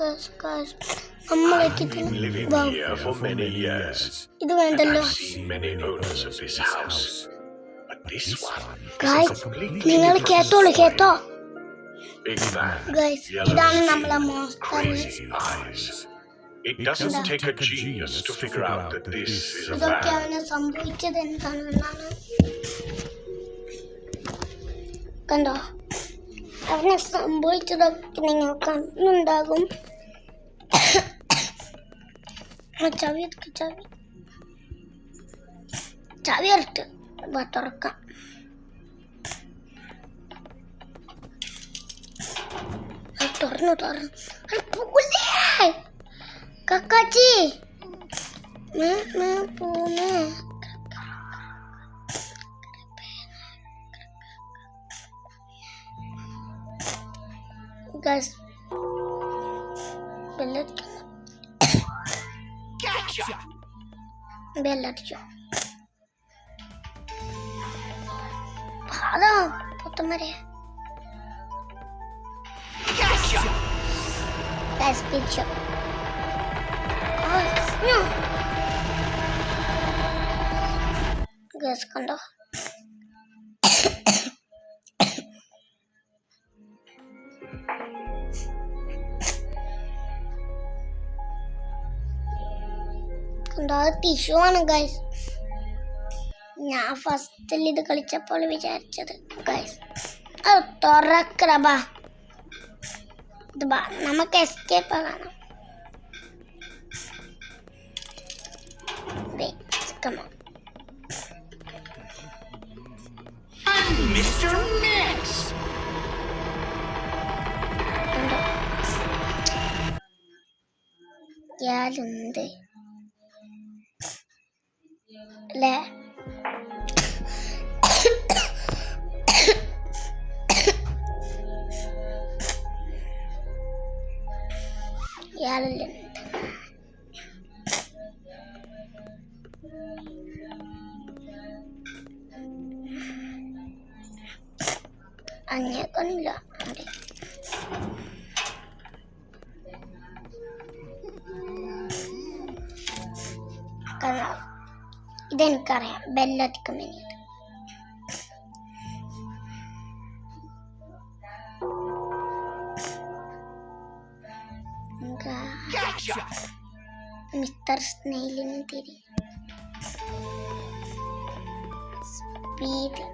നമ്മളൊക്കെ living here for many years. ഇത് And വേണ്ടല്ലോ. I've seen many owners of this house. But this one is a guys completely നിങ്ങൾ different കേട്ടോളൂ story. കേട്ടോ Big man, guys yellow ഇതാണ് skin, നമ്മളെ monster. crazy eyes. It doesn't take a genius to figure out that this is a ഇതൊക്കെ man. അവന് സംഭവിച്ചത് എന്താണെന്നാണ്. കണ്ടോ അവന് സംഭവിച്ചതൊക്കെ നിങ്ങൾ കാണുന്നുണ്ടാകും. ചവി ഇട്ട് തുറക്കാം. തുറന്നു കക്കാച്ചി പോന്ന് ഗൈസ് ബെല്ലടിച്ചു. അതാ പൊത്തന്മാരെ പിടിച്ചു. ഗൈസ് കണ്ടോ ടിഷ്യൂ ആണ് ഗൈസ്. ഞാൻ ഫസ്റ്റിൽ ഇത് കളിച്ചപ്പോൾ വിചാരിച്ചത് ഗൈസ് അത് തുറക്കടാ ഇത് നമുക്ക് എസ്കേപ്പ് ആകാം. ഇയാളുണ്ട് അല്ലേ? ഇയാളല്ലേ അങ്ങനെയൊന്നുമില്ല. ഇതെനിക്കറിയാം ബെല്ലടിക്കും വേണ്ടിയിട്ട്. മിസ്റ്റർ സ്നെയിലിന് തിരി സ്പീഡ്